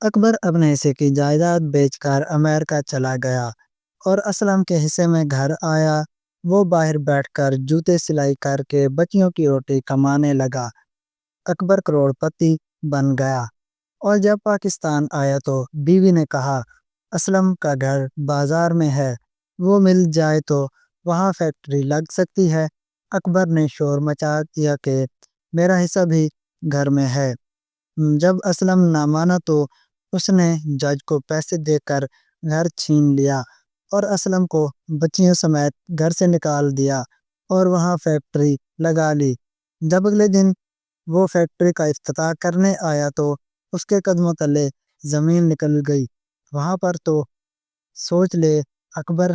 اکبر اپنے حصے کی جائیداد بیچ کر امریکہ چلا گیا اور اسلم کے حصے میں گھر آیا۔ وہ باہر بیٹھ کر جوتے سلائی کر کے بچیوں کی روٹی کمانے لگا۔ اکبر کروڑ پتی بن گیا اور جب پاکستان آیا تو بیوی نے کہا اسلم کا گھر بازار میں ہے، وہ مل جائے تو وہاں فیکٹری لگ سکتی ہے۔ اکبر نے شور مچا دیا کہ میرا حصہ بھی گھر میں ہے۔ جب اسلم نہ مانا تو اس نے جج کو پیسے دے کر گھر چھین لیا اور اسلم کو بچیوں سمیت گھر سے نکال دیا اور وہاں فیکٹری لگا لی۔ جب اگلے دن وہ فیکٹری کا افتتاح کرنے آیا تو اس کے قدموں تلے زمین نکل گئی۔ وہاں پر تو سوچ لے اکبر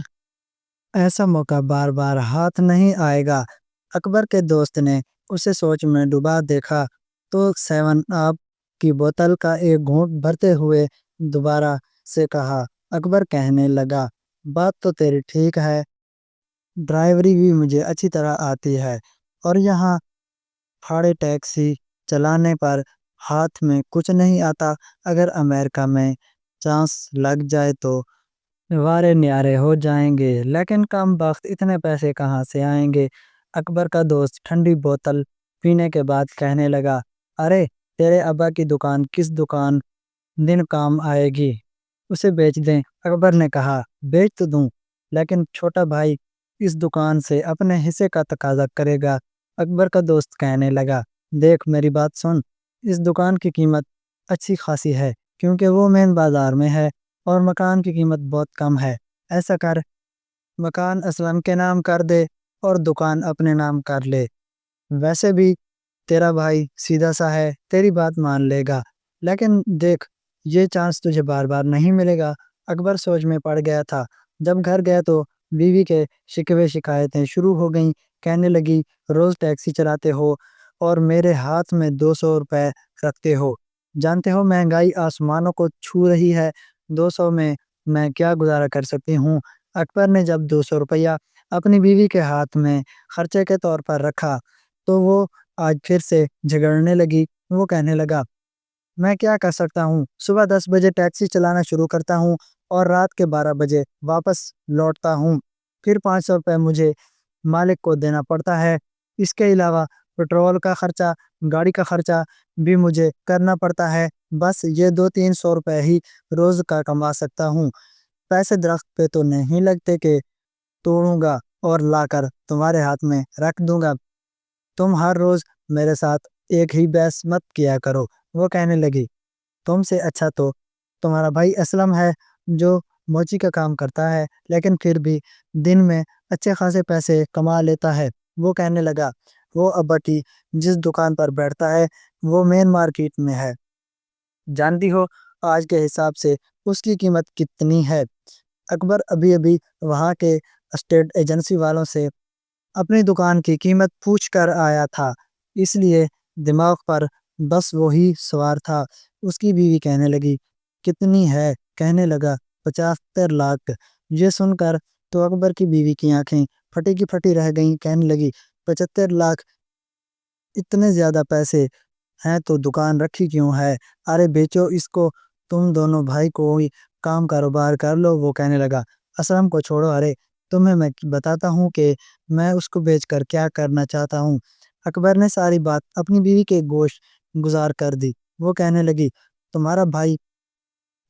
ایسا موقع بار بار ہاتھ نہیں آئے گا۔ اکبر کے دوست نے اسے سوچ میں ڈوبا دیکھا تو 7 اپ کی بوتل کا ایک گھونٹ بھرتے ہوئے دوبارہ سے کہا۔ اکبر کہنے لگا بات تو تیری ٹھیک ہے، ڈرائیوری بھی مجھے اچھی طرح آتی ہے اور یہاں پھاڑے ٹیکسی چلانے پر ہاتھ میں کچھ نہیں آتا۔ اگر امریکہ میں چانس لگ جائے تو وارے نیارے ہو جائیں گے، لیکن کم بخت اتنے پیسے کہاں سے آئیں گے۔ اکبر کا دوست ٹھنڈی بوتل پینے کے بعد کہنے لگا ارے تیرے ابا کی دکان کس دن کام آئے گی، اسے بیچ دیں۔ اکبر نے کہا بیچ تو دوں لیکن چھوٹا بھائی اس دکان سے اپنے حصے کا تقاضا کرے گا۔ اکبر کا دوست کہنے لگا دیکھ میری بات سن، اس دکان کی قیمت اچھی خاصی ہے کیونکہ وہ مین بازار میں ہے اور مکان کی قیمت بہت کم ہے۔ ایسا کر مکان اسلم کے نام کر دے اور دکان اپنے نام کر لے، ویسے بھی تیرا بھائی سیدھا سا ہے، تیری بات مان لے گا، لیکن دیکھ یہ چانس تجھے بار بار نہیں ملے گا۔ اکبر سوچ میں پڑ گیا تھا۔ جب گھر گیا تو بیوی کے شکوے شکایتیں شروع ہو گئیں۔ کہنے لگی روز ٹیکسی چلاتے ہو اور میرے ہاتھ میں 200 روپے رکھتے ہو، جانتے ہو مہنگائی آسمانوں کو چھو رہی ہے، 200 میں کیا گزارا کر سکتی ہوں۔ اکبر نے جب 200 روپیہ اپنی بیوی کے ہاتھ میں خرچے کے طور پر رکھا تو وہ آج پھر سے جھگڑنے لگی۔ وہ کہنے لگا میں کیا کر سکتا ہوں، صبح 10 بجے ٹیکسی چلانا شروع کرتا ہوں اور رات کے 12 بجے واپس لوٹتا ہوں، پھر 500 روپے مجھے مالک کو دینا پڑتا ہے۔ اس کے علاوہ پیٹرول کا خرچہ، گاڑی کا خرچہ بھی مجھے کرنا پڑتا ہے۔ بس یہ 200-300 روپے ہی روز کا کما سکتا ہوں۔ پیسے درخت پہ تو نہیں لگتے کہ توڑوں گا اور لا کر تمہارے ہاتھ میں رکھ دوں گا، تم ہر روز میرے ساتھ ایک ہی بحث مت کیا کرو۔ وہ کہنے لگی تم سے اچھا تو تمہارا بھائی اسلم ہے جو موچی کا کام کرتا ہے لیکن پھر بھی دن میں اچھے خاصے پیسے کما لیتا ہے۔ وہ کہنے لگا وہ ابا کی جس دکان پر بیٹھتا ہے وہ مین مارکیٹ میں ہے، جانتی ہو آج کے حساب سے اس کی قیمت کتنی ہے۔ اکبر ابھی ابھی وہاں کے اسٹیٹ ایجنسی والوں سے اپنی دکان کی قیمت پوچھ کر آیا تھا، اس لیے دماغ پر بس وہی سوار تھا۔ اس کی بیوی کہنے لگی کتنی ہے؟ کہنے لگا 75 لاکھ۔ یہ سن کر تو اکبر کی بیوی کی آنکھیں پھٹی کی پھٹی رہ گئیں۔ کہنے لگی 75 لاکھ، اتنے زیادہ پیسے ہیں تو دکان رکھی کیوں ہے؟ ارے بیچو اس کو، تم دونوں بھائی کوئی کام کاروبار کر لو۔ وہ کہنے لگا اسلم کو چھوڑو، ارے تمہیں میں بتاتا ہوں کہ میں اس کو بیچ کر کیا کرنا چاہتا ہوں۔ اکبر نے ساری بات اپنی بیوی کے گوش گزار کر دی۔ وہ کہنے لگی تمہارا بھائی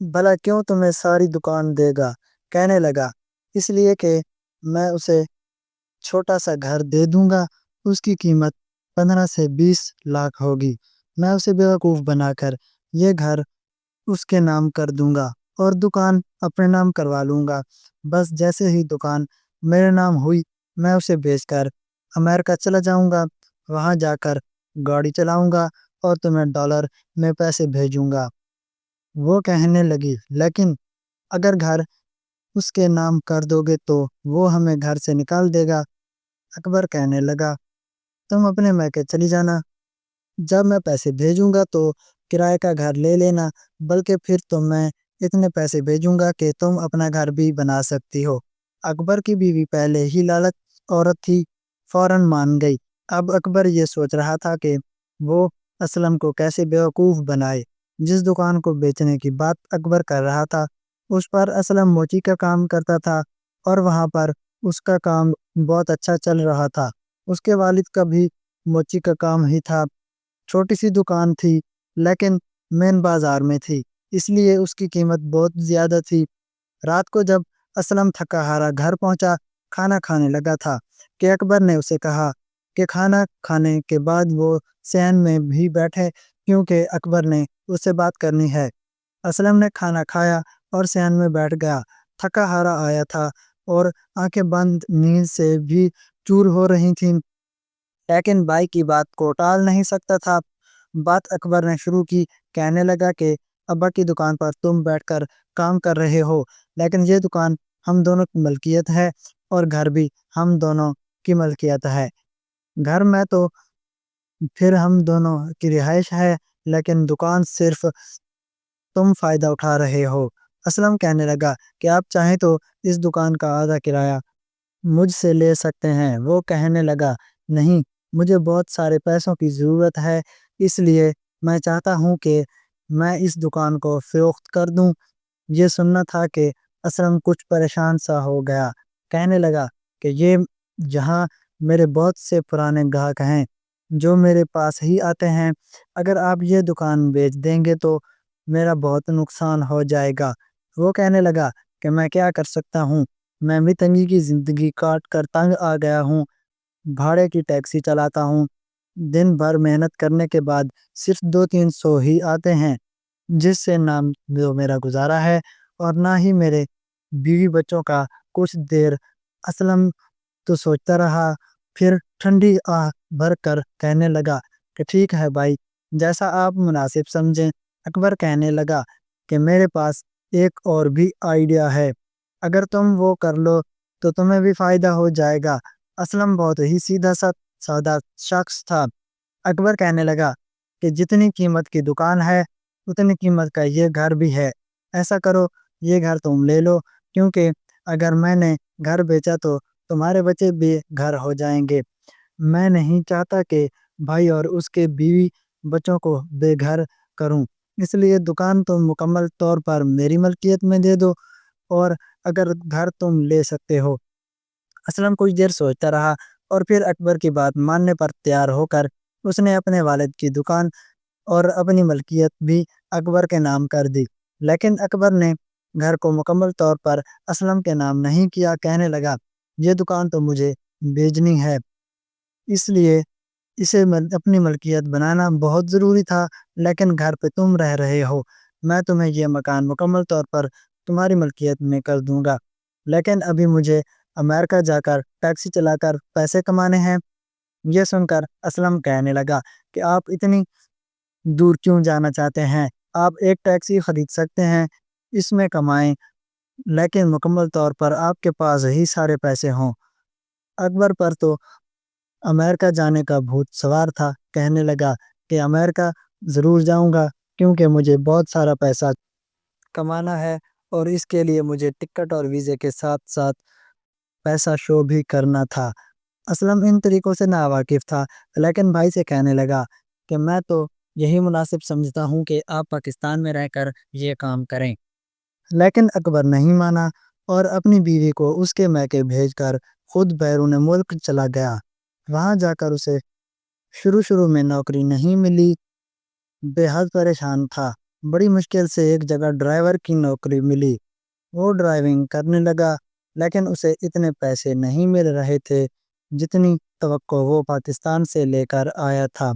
بھلا کیوں تمہیں ساری دکان دے گا؟ کہنے لگا اس لیے کہ میں اسے چھوٹا سا گھر دے دوں گا، اس کی قیمت 15 سے 20 لاکھ ہوگی، میں اسے بیوقوف بنا کر یہ گھر اس کے نام کر دوں گا اور دکان اپنے نام کروا لوں گا۔ بس جیسے ہی دکان میرے نام ہوئی میں اسے بیچ کر امریکہ چلا جاؤں گا، وہاں جا کر گاڑی چلاؤں گا اور تمہیں ڈالر میں پیسے بھیجوں گا۔ وہ کہنے لگی لیکن اگر گھر اس کے نام کر دو گے تو وہ ہمیں گھر سے نکال دے گا۔ اکبر کہنے لگا تم اپنے میکے چلی جانا، جب میں پیسے بھیجوں گا تو کرائے کا گھر لے لینا، بلکہ پھر تو میں اتنے پیسے بھیجوں گا کہ تم اپنا گھر بھی بنا سکتی ہو۔ اکبر کی بیوی پہلے ہی لالچ عورت تھی، فوراً مان گئی۔ اب اکبر یہ سوچ رہا تھا کہ وہ اسلم کو کیسے بیوقوف بنائے۔ جس دکان کو بیچنے کی بات اکبر کر رہا تھا اس پر اسلم موچی کا کام کرتا تھا، اور وہاں پر اس کا کام بہت اچھا چل رہا تھا۔ اس کے والد کا بھی موچی کا کام ہی تھا۔ چھوٹی سی دکان تھی لیکن مین بازار میں تھی، اس لیے اس کی قیمت بہت زیادہ تھی۔ رات کو جب اسلم تھکا ہارا گھر پہنچا، کھانا کھانے لگا تھا کہ اکبر نے اسے کہا کہ کھانا کھانے کے بعد وہ صحن میں بھی بیٹھے، کیونکہ اکبر نے اس سے بات کرنی ہے۔ اسلم نے کھانا کھایا اور صحن میں بیٹھ گیا۔ تھکا ہارا آیا تھا اور آنکھیں بند نیند سے بھی چور ہو رہی تھیں، لیکن بھائی کی بات کو ٹال نہیں سکتا تھا۔ بات اکبر نے شروع کی، کہنے لگا کہ ابا کی دکان پر تم بیٹھ کر کام کر رہے ہو، لیکن یہ دکان ہم دونوں کی ملکیت ہے اور گھر بھی ہم دونوں کی ملکیت ہے۔ گھر میں تو پھر ہم دونوں کی رہائش ہے، لیکن دکان صرف تم فائدہ اٹھا رہے ہو۔ اسلم کہنے لگا کہ آپ چاہیں تو اس دکان کا آدھا کرایہ مجھ سے لے سکتے ہیں۔ وہ کہنے لگا نہیں، مجھے بہت سارے پیسوں کی ضرورت ہے، اس لیے میں چاہتا ہوں کہ میں اس دکان کو فروخت کر دوں۔ یہ سننا تھا کہ اسلم کچھ پریشان سا ہو گیا، کہنے لگا کہ یہ جہاں میرے بہت سے پرانے گاہک ہیں جو میرے پاس ہی آتے ہیں، اگر آپ یہ دکان بیچ دیں گے تو میرا بہت نقصان ہو جائے گا۔ وہ کہنے لگا کہ میں کیا کر سکتا ہوں، میں بھی تنگی کی زندگی کاٹ کر تنگ آ گیا ہوں، بھاڑے کی ٹیکسی چلاتا ہوں، دن بھر محنت کرنے کے بعد صرف 200-300 ہی آتے ہیں، جس سے نہ جو میرا گزارا ہے اور نہ ہی میرے بیوی بچوں کا۔ کچھ دیر اسلم تو سوچتا رہا، پھر ٹھنڈی آہ بھر کر کہنے لگا کہ ٹھیک ہے بھائی، جیسا آپ مناسب سمجھیں۔ اکبر کہنے لگا کہ میرے پاس ایک اور بھی آئیڈیا ہے، اگر تم وہ کر لو تو تمہیں بھی فائدہ ہو جائے گا۔ اسلم بہت ہی سیدھا سادہ شخص تھا۔ اکبر کہنے لگا کہ جتنی قیمت کی دکان ہے اتنی قیمت کا یہ گھر بھی ہے، ایسا کرو یہ گھر تم لے لو، کیونکہ اگر میں نے گھر بیچا تو تمہارے بچے بھی گھر ہو جائیں گے۔ میں نہیں چاہتا کہ بھائی اور اس کے بیوی بچوں کو بے گھر کروں، اس لیے دکان تم مکمل طور پر میری ملکیت میں دے دو، اور اگر گھر تم لے سکتے ہو۔ اسلم کچھ دیر سوچتا رہا اور پھر اکبر کی بات ماننے پر تیار ہو کر اس نے اپنے والد کی دکان اور اپنی ملکیت بھی اکبر کے نام کر دی، لیکن اکبر نے گھر کو مکمل طور پر اسلم کے نام نہیں کیا۔ کہنے لگا یہ دکان تو مجھے بیچنی ہے، اس لیے اسے اپنی ملکیت بنانا بہت ضروری تھا، لیکن گھر پہ تم رہ رہے ہو، میں تمہیں یہ مکان مکمل طور پر تمہاری ملکیت میں کر دوں گا، لیکن ابھی مجھے امریکہ جا کر ٹیکسی چلا کر پیسے کمانے ہیں۔ یہ سن کر اسلم کہنے لگا کہ آپ اتنی دور کیوں جانا چاہتے ہیں، آپ ایک ٹیکسی خرید سکتے ہیں، اس میں کمائیں، لیکن مکمل طور پر آپ کے پاس ہی سارے پیسے ہوں۔ اکبر پر تو امریکہ جانے کا بھوت سوار تھا، کہنے لگا کہ امریکہ ضرور جاؤں گا، کیونکہ مجھے بہت سارا پیسہ کمانا ہے اور اس کے لیے مجھے ٹکٹ اور ویزے کے ساتھ ساتھ پیسہ شو بھی کرنا تھا۔ اسلم ان طریقوں سے ناواقف تھا، لیکن بھائی سے کہنے لگا کہ میں تو یہی مناسب سمجھتا ہوں کہ آپ پاکستان میں رہ کر یہ کام کریں، لیکن اکبر نہیں مانا اور اپنی بیوی کو اس کے میکے بھیج کر خود بیرون ملک چلا گیا۔ وہاں جا کر اسے شروع میں نوکری نہیں ملی، بے حد پریشان تھا۔ بڑی مشکل سے ایک جگہ ڈرائیور کی نوکری ملی، وہ ڈرائیونگ کرنے لگا، لیکن اسے اتنے پیسے نہیں مل رہے تھے جتنی توقع وہ پاکستان سے لے کر آیا تھا۔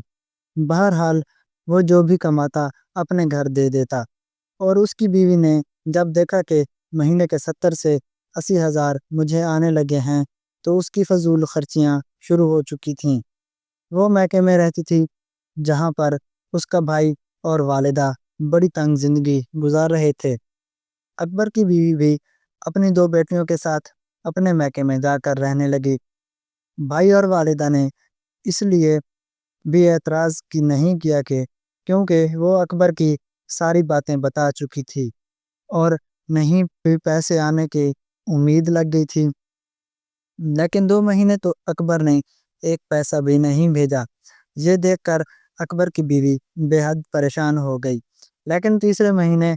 بہرحال وہ جو بھی کماتا اپنے گھر دے دیتا، اور اس کی بیوی نے جب دیکھا کہ مہینے کے 70 سے 80 ہزار مجھے آنے لگے ہیں تو اس کی فضول خرچیاں شروع ہو چکی تھیں۔ وہ میکے میں رہتی تھی جہاں پر اس کا بھائی اور والدہ بڑی تنگ زندگی گزار رہے تھے۔ اکبر کی بیوی بھی اپنی 2 بیٹیوں کے ساتھ اپنے میکے میں جا کر رہنے لگی۔ بھائی اور والدہ نے اس لیے بھی اعتراض کی نہیں کیا کہ کیونکہ وہ اکبر کی ساری باتیں بتا چکی تھی اور نہیں بھی پیسے آنے کی امید لگ گئی تھی، لیکن 2 مہینے تو اکبر نے ایک پیسہ بھی نہیں بھیجا۔ یہ دیکھ کر اکبر کی بیوی بے حد پریشان ہو گئی۔ لیکن تیسرے مہینے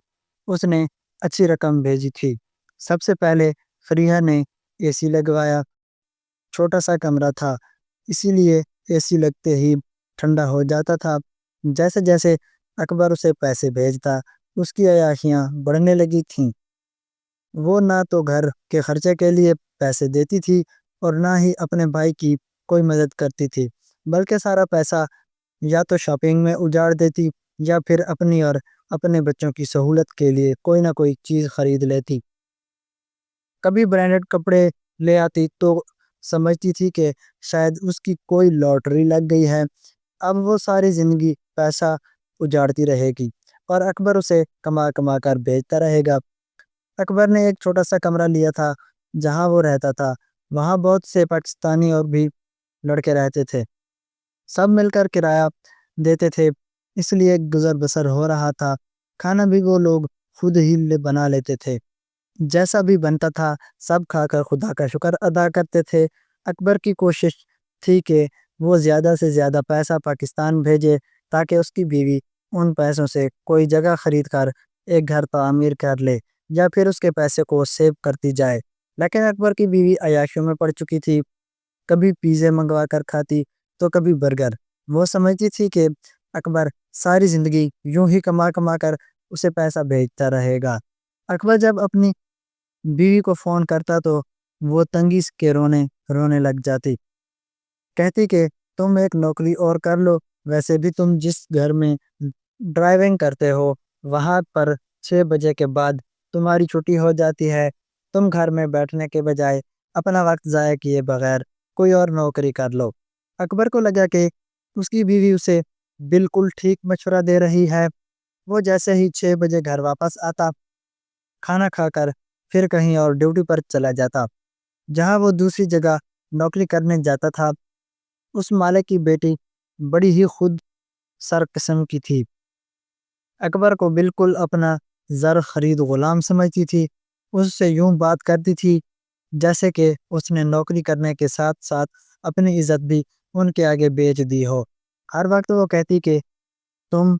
اس نے اچھی رقم بھیجی تھی۔ سب سے پہلے فریحہ نے اے سی لگوایا۔ چھوٹا سا کمرہ تھا، اسی لیے اے سی لگتے ہی ٹھنڈا ہو جاتا تھا۔ جیسے جیسے اکبر اسے پیسے بھیجتا اس کی عیاشیاں بڑھنے لگی تھیں۔ وہ نہ تو گھر کے خرچے کے لیے پیسے دیتی تھی اور نہ ہی اپنے بھائی کی کوئی مدد کرتی تھی، بلکہ سارا پیسہ یا تو شاپنگ میں اجاڑ دیتی یا پھر اپنی اور اپنے بچوں کی سہولت کے لیے کوئی نہ کوئی چیز خرید لیتی۔ کبھی برانڈڈ کپڑے لے آتی تو سمجھتی تھی کہ شاید اس کی کوئی لاٹری لگ گئی ہے، اب وہ ساری زندگی پیسہ اجاڑتی رہے گی اور اکبر اسے کما کما کر بیچتا رہے گا۔ اکبر نے ایک چھوٹا سا کمرہ لیا تھا جہاں وہ رہتا تھا۔ وہاں بہت سے پاکستانی اور بھی لڑکے رہتے تھے، سب مل کر کرایہ دیتے تھے، اس لیے گزر بسر ہو رہا تھا۔ کھانا بھی وہ لوگ خود ہی بنا لیتے تھے، جیسا بھی بنتا تھا سب کھا کر خدا کا شکر ادا کرتے تھے۔ اکبر کی کوشش تھی کہ وہ زیادہ سے زیادہ پیسہ پاکستان بھیجے تاکہ اس کی بیوی ان پیسوں سے کوئی جگہ خرید کر ایک گھر تعمیر کر لے یا پھر اس کے پیسے کو سیو کرتی جائے۔ لیکن اکبر کی بیوی عیاشیوں میں پڑ چکی تھی، کبھی پیزے منگوا کر کھاتی تو کبھی برگر۔ وہ سمجھتی تھی کہ اکبر ساری زندگی یوں ہی کما کما کر اسے پیسہ بھیجتا رہے گا۔ اکبر جب اپنی بیوی کو فون کرتا تو وہ تنگی کے رونے لگ جاتی، کہتی کہ تم ایک نوکری اور کر لو، ویسے بھی تم جس گھر میں ڈرائیونگ کرتے ہو وہاں پر 6 بجے کے بعد تمہاری چھٹی ہو جاتی ہے، تم گھر میں بیٹھنے کے بجائے اپنا وقت ضائع کیے بغیر کوئی اور نوکری کر لو۔ اکبر کو لگا کہ اس کی بیوی اسے بالکل ٹھیک مشورہ دے رہی ہے۔ وہ جیسے ہی 6 بجے گھر واپس آتا، کھانا کھا کر پھر کہیں اور ڈیوٹی پر چلا جاتا جہاں وہ دوسری جگہ نوکری کرنے جاتا تھا۔ اس مالک کی بیٹی بڑی ہی خود سر قسم کی تھی، اکبر کو بالکل اپنا زر خرید غلام سمجھتی تھی، اس سے یوں بات کرتی تھی جیسے کہ اس نے نوکری کرنے کے ساتھ ساتھ اپنی عزت بھی ان کے آگے بیچ دی ہو۔ ہر وقت وہ کہتی کہ تم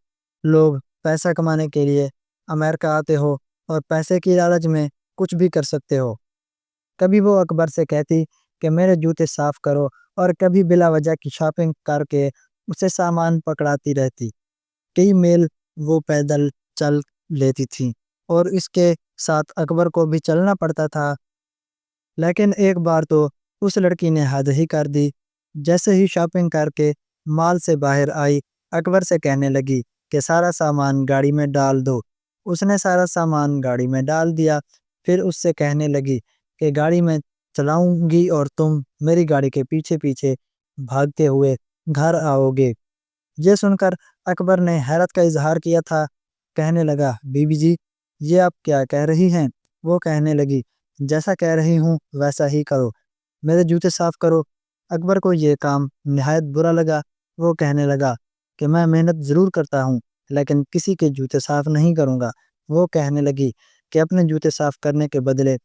لوگ پیسہ کمانے کے لیے امریکہ آتے ہو اور پیسے کی لالچ میں کچھ بھی کر سکتے ہو۔ کبھی وہ اکبر سے کہتی کہ میرے جوتے صاف کرو اور کبھی بلا وجہ کی شاپنگ کر کے اسے سامان پکڑاتی رہتی۔ کئی میل وہ پیدل چل لیتی تھی اور اس کے ساتھ اکبر کو بھی چلنا پڑتا تھا۔ لیکن ایک بار تو اس لڑکی نے حد ہی کر دی، جیسے ہی شاپنگ کر کے مال سے باہر آئی اکبر سے کہنے لگی کہ سارا سامان گاڑی میں ڈال دو۔ اس نے سارا سامان گاڑی میں ڈال دیا، پھر اس سے کہنے لگی کہ گاڑی میں چلاؤں گی اور تم میری گاڑی کے پیچھے پیچھے بھاگتے ہوئے گھر آؤ گے۔ یہ سن کر اکبر نے حیرت کا اظہار کیا تھا، کہنے لگا بی بی جی یہ آپ کیا کہہ رہی ہیں؟ وہ کہنے لگی جیسا کہہ رہی ہوں ویسا ہی کرو، میرے جوتے صاف کرو۔ اکبر کو یہ کام نہایت برا لگا، وہ کہنے لگا کہ میں محنت ضرور کرتا ہوں لیکن کسی کے جوتے صاف نہیں کروں گا۔ وہ کہنے لگی کہ اپنے جوتے صاف کرنے کے بدلے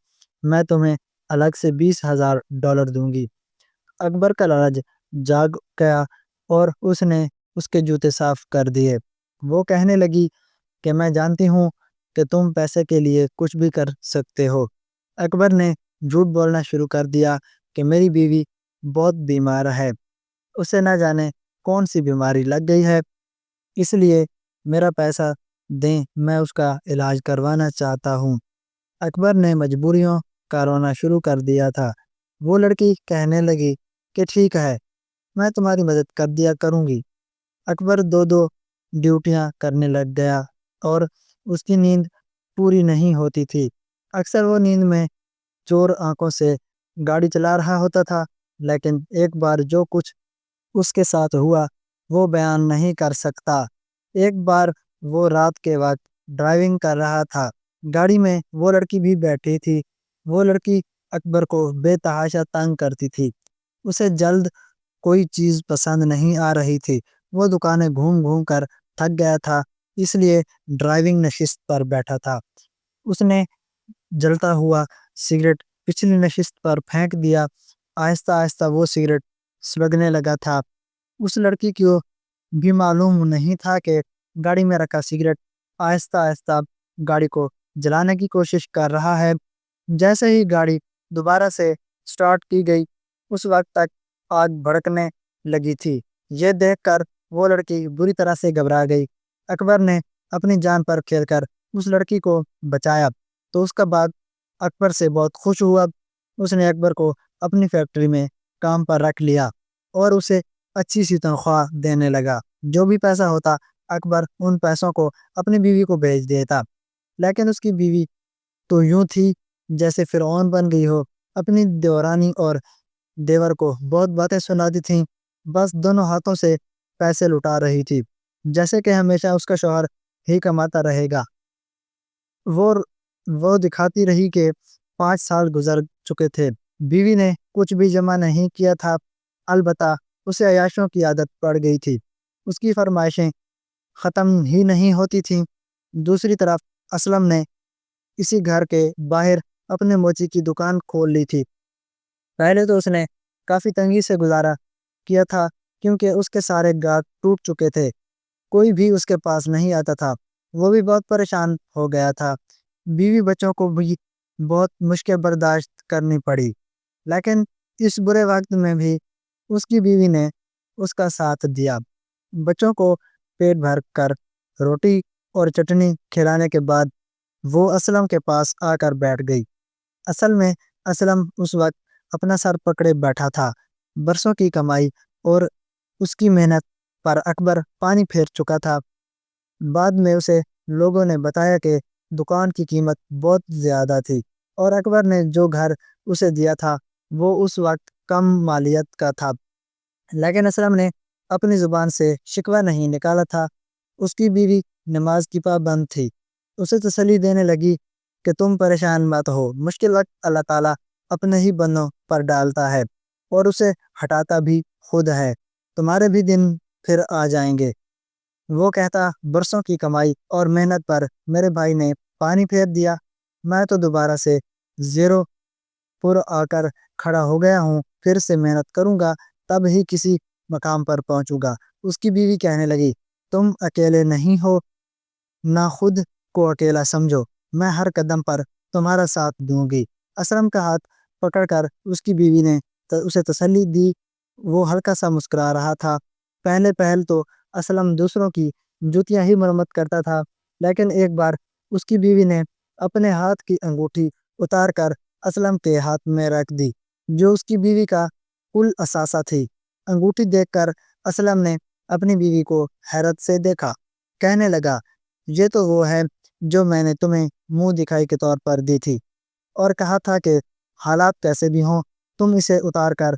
میں تمہیں الگ سے $20,000 دوں گی۔ اکبر کا لالچ جاگ گیا اور اس نے اس کے جوتے صاف کر دیے۔ وہ کہنے لگی کہ میں جانتی ہوں کہ تم پیسے کے لیے کچھ بھی کر سکتے ہو۔ اکبر نے جھوٹ بولنا شروع کر دیا کہ میری بیوی بہت بیمار ہے، اسے نہ جانے کون سی بیماری لگ گئی ہے، اس لیے میرا پیسہ دیں، میں اس کا علاج کروانا چاہتا ہوں۔ اکبر نے مجبوریوں کا رونا شروع کر دیا تھا۔ وہ لڑکی کہنے لگی کہ ٹھیک ہے، میں تمہاری مدد کر دیا کروں گی۔ اکبر 2 ڈیوٹیاں کرنے لگ گیا اور اس کی نیند پوری نہیں ہوتی تھی۔ اکثر وہ نیند میں چور آنکھوں سے گاڑی چلا رہا ہوتا تھا، لیکن ایک بار جو کچھ اس کے ساتھ ہوا وہ بیان نہیں کر سکتا۔ ایک بار وہ رات کے وقت ڈرائیونگ کر رہا تھا، گاڑی میں وہ لڑکی بھی بیٹھی تھی۔ وہ لڑکی اکبر کو بے تحاشا تنگ کرتی تھی، اسے جلد کوئی چیز پسند نہیں آ رہی تھی۔ وہ دکانیں گھوم گھوم کر تھک گیا تھا، اس لیے ڈرائیونگ نشست پر بیٹھا تھا۔ اس نے جلتا ہوا سگریٹ پچھلی نشست پر پھینک دیا، آہستہ آہستہ وہ سگریٹ سلگنے لگا تھا۔ اس لڑکی کو بھی معلوم نہیں تھا کہ گاڑی میں رکھا سگریٹ آہستہ آہستہ گاڑی کو جلانے کی کوشش کر رہا ہے۔ جیسے ہی گاڑی دوبارہ سے سٹارٹ کی گئی، اس وقت تک آگ بھڑکنے لگی تھی۔ یہ دیکھ کر وہ لڑکی بری طرح سے گھبرا گئی۔ اکبر نے اپنی جان پر کھیل کر اس لڑکی کو بچایا تو اس کا باپ اکبر سے بہت خوش ہوا۔ اس نے اکبر کو اپنی فیکٹری میں کام پر رکھ لیا اور اسے اچھی سی تنخواہ دینے لگا۔ جو بھی پیسہ ہوتا اکبر ان پیسوں کو اپنی بیوی کو بھیج دیتا، لیکن اس کی بیوی تو یوں تھی جیسے فرعون بن گئی ہو۔ اپنی دیورانی اور دیور کو بہت باتیں سناتی تھیں، بس دونوں ہاتھوں سے پیسے لٹا رہی تھی، جیسے کہ ہمیشہ اس کا شوہر ہی کماتا رہے گا۔ وہ وہ دکھاتی رہی کہ 5 سال گزر چکے تھے، بیوی نے کچھ بھی جمع نہیں کیا تھا، البتہ اسے عیاشوں کی عادت پڑ گئی تھی۔ اس کی فرمائشیں ختم ہی نہیں ہوتی تھیں۔ دوسری طرف اسلم نے اسی گھر کے باہر اپنے موچی کی دکان کھول لی تھی۔ پہلے تو اس نے کافی تنگی سے گزارا کیا تھا، کیونکہ اس کے سارے گاہک ٹوٹ چکے تھے، کوئی بھی اس کے پاس نہیں آتا تھا۔ وہ بھی بہت پریشان ہو گیا تھا۔ بیوی بچوں کو بھی بہت مشکل برداشت کرنی پڑی، لیکن اس برے وقت میں بھی اس کی بیوی نے اس کا ساتھ دیا۔ بچوں کو پیٹ بھر کر روٹی اور چٹنی کھلانے کے بعد وہ اسلم کے پاس آ کر بیٹھ گئی۔ اصل میں اسلم اس وقت اپنا سر پکڑے بیٹھا تھا۔ برسوں کی کمائی اور اس کی محنت پر اکبر پانی پھیر چکا تھا۔ بعد میں اسے لوگوں نے بتایا کہ دکان کی قیمت بہت زیادہ تھی اور اکبر نے جو گھر اسے دیا تھا وہ اس وقت کم مالیت کا تھا، لیکن اسلم نے اپنی زبان سے شکوہ نہیں نکالا تھا۔ اس کی بیوی نماز کی پابند تھی، اسے تسلی دینے لگی کہ تم پریشان مت ہو، مشکل وقت اللہ تعالیٰ اپنے ہی بندوں پر ڈالتا ہے اور اسے ہٹاتا بھی خود ہے، تمہارے بھی دن پھر آ جائیں گے۔ وہ کہتا برسوں کی کمائی اور محنت پر میرے بھائی نے پانی پھیر دیا، میں تو دوبارہ سے زیرو پر آ کر کھڑا ہو گیا ہوں، پھر سے محنت کروں گا تب ہی کسی مقام پر پہنچوں گا۔ اس کی بیوی کہنے لگی تم اکیلے نہیں ہو، نہ خود کو اکیلا سمجھو، میں ہر قدم پر تمہارا ساتھ دوں گی۔ اسلم کا ہاتھ پکڑ کر اس کی بیوی نے اسے تسلی دی۔ وہ ہلکا سا مسکرا رہا تھا۔ پہل تو اسلم دوسروں کی جوتیاں ہی مرمت کرتا تھا، لیکن ایک بار اس کی بیوی نے اپنے ہاتھ کی انگوٹھی اتار کر اسلم کے ہاتھ میں رکھ دی، جو اس کی بیوی کا کل اثاثہ تھی۔ انگوٹھی دیکھ کر اسلم نے اپنی بیوی کو حیرت سے دیکھا، کہنے لگا یہ تو وہ ہے جو میں نے تمہیں منہ دکھائی کے طور پر دی تھی اور کہا تھا کہ حالات کیسے بھی ہوں تم اسے اتار کر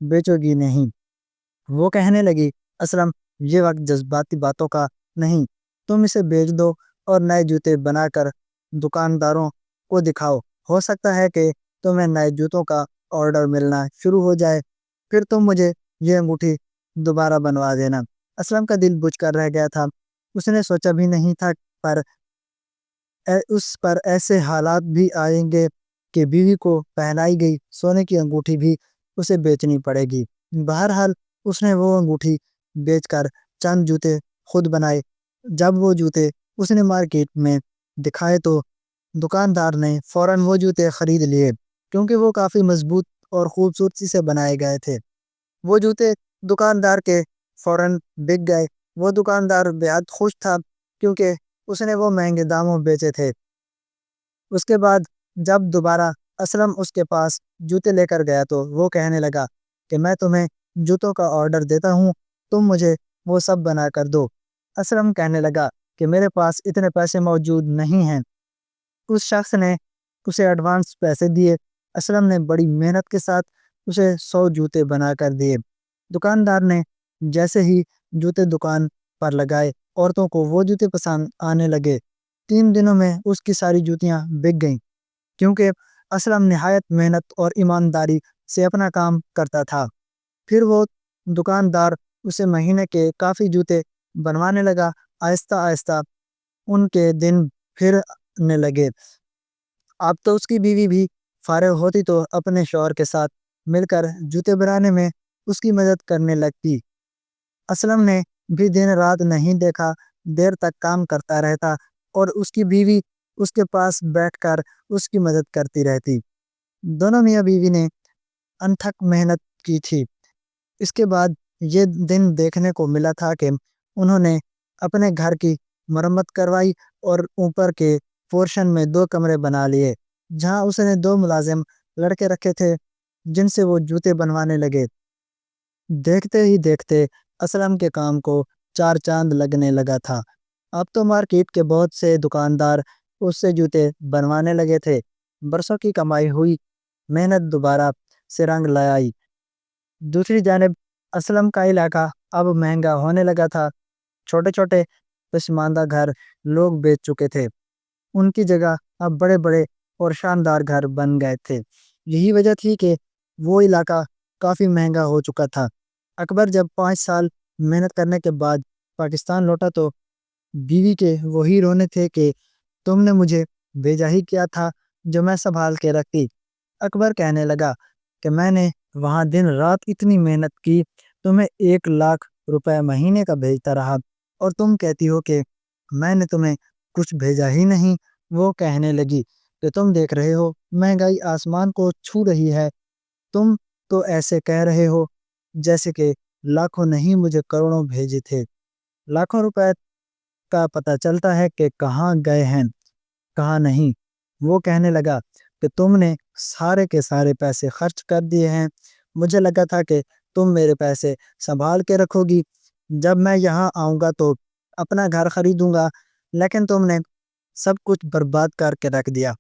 بیچو گی نہیں۔ وہ کہنے لگی اسلم یہ وقت جذباتی باتوں کا نہیں، تم اسے بیچ دو اور نئے جوتے بنا کر دکانداروں کو دکھاؤ، ہو سکتا ہے کہ تمہیں نئے جوتوں کا آرڈر ملنا شروع ہو جائے، پھر تم مجھے یہ انگوٹھی دوبارہ بنوا دینا۔ اسلم کا دل بجھ کر رہ گیا تھا، اس نے سوچا بھی نہیں تھا پر اس پر ایسے حالات بھی آئیں گے کہ بیوی کو پہنائی گئی سونے کی انگوٹھی بھی اسے بیچنی پڑے گی۔ بہرحال اس نے وہ انگوٹھی بیچ کر چند جوتے خود بنائے۔ جب وہ جوتے اس نے مارکیٹ میں دکھائے تو دکاندار نے فوراً وہ جوتے خرید لیے، کیونکہ وہ کافی مضبوط اور خوبصورتی سے بنائے گئے تھے۔ وہ جوتے دکاندار کے فوراً بک گئے۔ وہ دکاندار بےحد خوش تھا، کیونکہ اس نے وہ مہنگے داموں بیچے تھے۔ اس کے بعد جب دوبارہ اسلم اس کے پاس جوتے لے کر گیا تو وہ کہنے لگا کہ میں تمہیں جوتوں کا آرڈر دیتا ہوں، تم مجھے وہ سب بنا کر دو۔ اسلم کہنے لگا کہ میرے پاس اتنے پیسے موجود نہیں ہیں۔ اس شخص نے اسے ایڈوانس پیسے دیے۔ اسلم نے بڑی محنت کے ساتھ اسے 100 جوتے بنا کر دیے۔ دکاندار نے جیسے ہی جوتے دکان پر لگائے، عورتوں کو وہ جوتے پسند آنے لگے۔ 3 دنوں میں اس کی ساری جوتیاں بک گئیں، کیونکہ اسلم نہایت محنت اور ایمانداری سے اپنا کام کرتا تھا۔ پھر وہ دکاندار اسے مہینے کے کافی جوتے بنوانے لگا۔ آہستہ آہستہ ان کے دن پھرنے لگے۔ اب تو اس کی بیوی بھی فارغ ہوتی تو اپنے شوہر کے ساتھ مل کر جوتے بنانے میں اس کی مدد کرنے لگتی۔ اسلم نے بھی دن رات نہیں دیکھا، دیر تک کام کرتا رہتا، اور اس کی بیوی اس کے پاس بیٹھ کر اس کی مدد کرتی رہتی۔ دونوں میاں بیوی نے انتھک محنت کی تھی۔ اس کے بعد یہ دن دیکھنے کو ملا تھا کہ انہوں نے اپنے گھر کی مرمت کروائی اور اوپر کے پورشن میں 2 کمرے بنا لیے، جہاں اس نے 2 ملازم لڑکے رکھے تھے جن سے وہ جوتے بنوانے لگے۔ دیکھتے ہی دیکھتے اسلم کے کام کو 4 چاند لگنے لگا تھا۔ اب تو مارکیٹ کے بہت سے دکاندار اس سے جوتے بنوانے لگے تھے۔ برسوں کی کمائی ہوئی محنت دوبارہ سے رنگ لائی۔ دوسری جانب اسلم کا علاقہ اب مہنگا ہونے لگا تھا۔ چھوٹے چھوٹے پسماندہ گھر لوگ بیچ چکے تھے، ان کی جگہ اب بڑے بڑے اور شاندار گھر بن گئے تھے۔ یہی وجہ تھی کہ وہ علاقہ کافی مہنگا ہو چکا تھا۔ اکبر جب 5 سال محنت کرنے کے بعد پاکستان لوٹا تو بیوی کے وہی رونے تھے کہ تم نے مجھے بھیجا ہی کیا تھا جو میں سنبھال کے رکھتی۔ اکبر کہنے لگا کہ میں نے وہاں دن رات اتنی محنت کی، تمہیں 1 لاکھ روپے مہینے کا بھیجتا رہا، اور تم کہتی ہو کہ میں نے تمہیں کچھ بھیجا ہی نہیں۔ وہ کہنے لگی کہ تم دیکھ رہے ہو مہنگائی آسمان کو چھو رہی ہے، تم تو ایسے کہہ رہے ہو جیسے کہ لاکھوں نہیں مجھے کروڑوں بھیجے تھے۔ لاکھوں روپے کا پتہ چلتا ہے کہ کہاں گئے ہیں کہاں نہیں۔ وہ کہنے لگا کہ تم نے سارے کے سارے پیسے خرچ کر دیے ہیں، مجھے لگا تھا کہ تم میرے پیسے سنبھال کے رکھو گی، جب میں یہاں آؤں گا تو اپنا گھر خریدوں گا، لیکن تم نے سب کچھ برباد کر کے رکھ دیا۔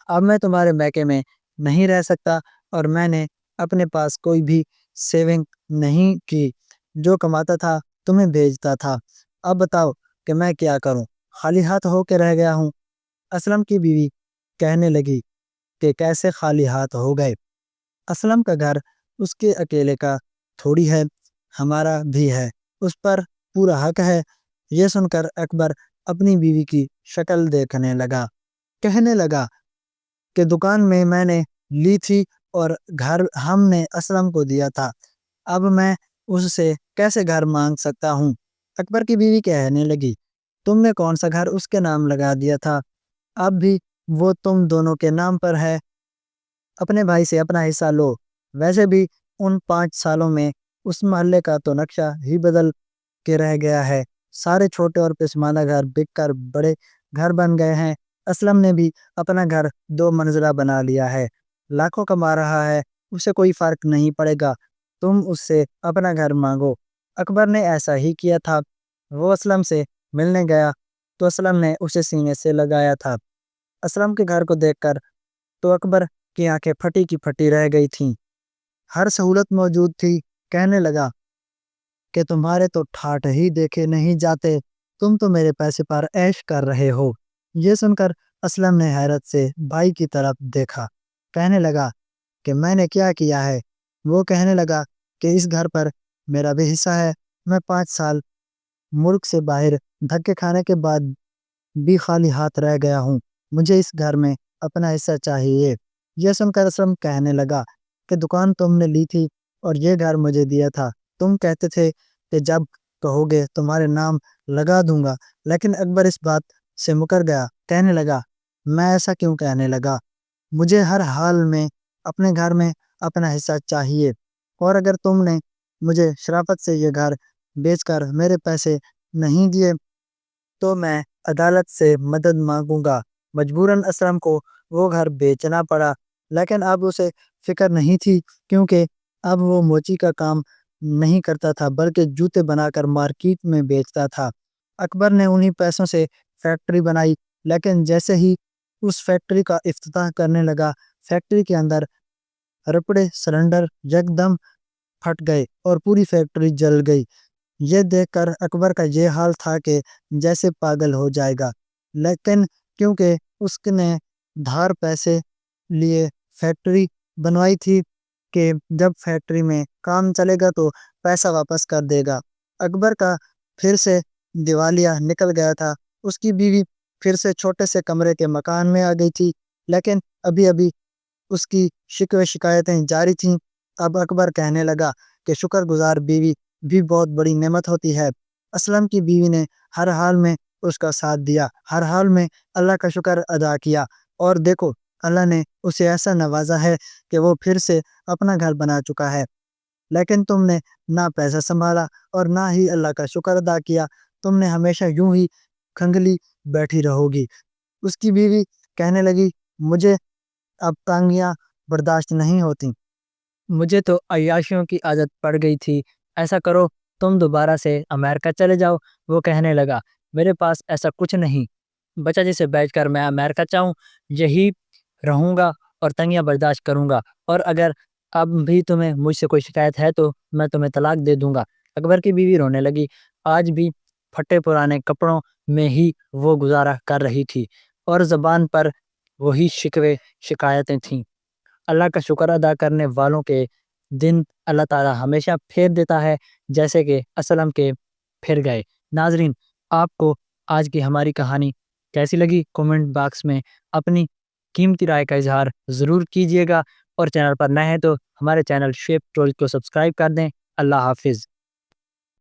اب میں تمہارے میکے میں نہیں رہ سکتا، اور میں نے اپنے پاس کوئی بھی سیونگ نہیں کی، جو کماتا تھا تمہیں بھیجتا تھا۔ اب بتاؤ کہ میں کیا کروں، خالی ہاتھ ہو کے رہ گیا ہوں۔ اسلم کی بیوی کہنے لگی کہ کیسے خالی ہاتھ ہو گئے؟ اسلم کا گھر اس کے اکیلے کا تھوڑی ہے، ہمارا بھی ہے، اس پر پورا حق ہے۔ یہ سن کر اکبر اپنی بیوی کی شکل دیکھنے لگا، کہنے لگا کہ دکان میں نے لی تھی اور گھر ہم نے اسلم کو دیا تھا، اب میں اس سے کیسے گھر مانگ سکتا ہوں؟ اکبر کی بیوی کہنے لگی تم نے کون سا گھر اس کے نام لگا دیا تھا، اب بھی وہ تم دونوں کے نام پر ہے، اپنے بھائی سے اپنا حصہ لو۔ ویسے بھی ان 5 سالوں میں اس محلے کا تو نقشہ ہی بدل کے رہ گیا ہے، سارے چھوٹے اور پسماندہ گھر بک کر بڑے گھر بن گئے ہیں۔ اسلم نے بھی اپنا گھر 2 منزلہ بنا لیا ہے، لاکھوں کما رہا ہے، اسے کوئی فرق نہیں پڑے گا، تم اس سے اپنا گھر مانگو۔ اکبر نے ایسا ہی کیا تھا، وہ اسلم سے ملنے گیا تو اسلم نے اسے سینے سے لگایا تھا۔ اسلم کے گھر کو دیکھ کر تو اکبر کی آنکھیں پھٹی کی پھٹی رہ گئی تھیں، ہر سہولت موجود تھی۔ کہنے لگا کہ تمہارے تو ٹھاٹ ہی دیکھے نہیں جاتے، تم تو میرے پیسے پر عیش کر رہے ہو۔ یہ سن کر اسلم نے حیرت سے بھائی کی طرف دیکھا، کہنے لگا کہ میں نے کیا کیا ہے؟ وہ کہنے لگا کہ اس گھر پر میرا بھی حصہ ہے، میں 5 سال ملک سے باہر دھکے کھانے کے بعد بھی خالی ہاتھ رہ گیا ہوں، مجھے اس گھر میں اپنا حصہ چاہیے۔ یہ سن کر اسلم کہنے لگا کہ دکان تم نے لی تھی اور یہ گھر مجھے دیا تھا، تم کہتے تھے کہ جب کہو گے تمہارے نام لگا دوں گا، لیکن اکبر اس بات سے مکر گیا، کہنے لگا میں ایسا کیوں کہنے لگا، مجھے ہر حال میں اپنے گھر میں اپنا حصہ چاہیے، اور اگر تم نے مجھے شرافت سے یہ گھر بیچ کر میرے پیسے نہیں دیے تو میں عدالت سے مدد مانگوں گا۔ مجبوراً اسلم کو وہ گھر بیچنا پڑا، لیکن اب اسے فکر نہیں تھی، کیونکہ اب وہ موچی کا کام نہیں کرتا تھا بلکہ جوتے بنا کر مارکیٹ میں بیچتا تھا۔ اکبر نے انہی پیسوں سے فیکٹری بنائی، لیکن جیسے ہی اس فیکٹری کا افتتاح کرنے لگا، فیکٹری کے اندر رپڑے سلنڈر یکدم پھٹ گئے اور پوری فیکٹری جل گئی۔ یہ دیکھ کر اکبر کا یہ حال تھا کہ جیسے پاگل ہو جائے گا، لیکن کیونکہ اس نے دھار پیسے لیے فیکٹری بنوائی تھی کہ جب فیکٹری میں کام چلے گا تو پیسہ واپس کر دے گا، اکبر کا پھر سے دیوالیہ نکل گیا تھا۔ اس کی بیوی پھر سے چھوٹے سے کمرے کے مکان میں آ گئی تھی، لیکن ابھی ابھی اس کی شکوے شکایتیں جاری تھیں۔ اب اکبر کہنے لگا کہ شکر گزار بیوی بھی بہت بڑی نعمت ہوتی ہے۔ اسلم کی بیوی نے ہر حال میں اس کا ساتھ دیا، ہر حال میں اللہ کا شکر ادا کیا، اور دیکھو اللہ نے اسے ایسا نوازا ہے کہ وہ پھر سے اپنا گھر بنا چکا ہے۔ لیکن تم نے نہ پیسہ سنبھالا اور نہ ہی اللہ کا شکر ادا کیا، تم نے ہمیشہ یوں ہی کھنگلی بیٹھی رہو گی۔ اس کی بیوی کہنے لگی، مجھے اب تنگیاں برداشت نہیں ہوتی، مجھے تو عیاشیوں کی عادت پڑ گئی تھی، ایسا کرو تم دوبارہ سے امریکہ چلے جاؤ۔ وہ کہنے لگا، میرے پاس ایسا کچھ نہیں بچا جسے بیچ کر میں امریکہ چاہوں، یہی رہوں گا اور تنگیاں برداشت کروں گا، اور اگر اب بھی تمہیں مجھ سے کوئی شکایت ہے تو میں تمہیں طلاق دے دوں گا۔ اکبر کی بیوی رونے لگی، آج بھی پھٹے پرانے کپڑوں میں ہی وہ گزارا کر رہی تھی اور زبان پر وہی شکوے شکایتیں تھیں۔ اللہ کا شکر ادا کرنے والوں کے دن اللہ تعالیٰ ہمیشہ پھیر دیتا ہے، جیسے کہ اسلم کے پھر گئے۔ ناظرین، آپ کو آج کی ہماری کہانی کیسی لگی؟ کومنٹ باکس میں اپنی قیمتی رائے کا اظہار ضرور کیجیے گا، اور چینل پر نئے ہیں تو ہمارے چینل شیپ ٹول کو سبسکرائب کر دیں۔ اللہ حافظ۔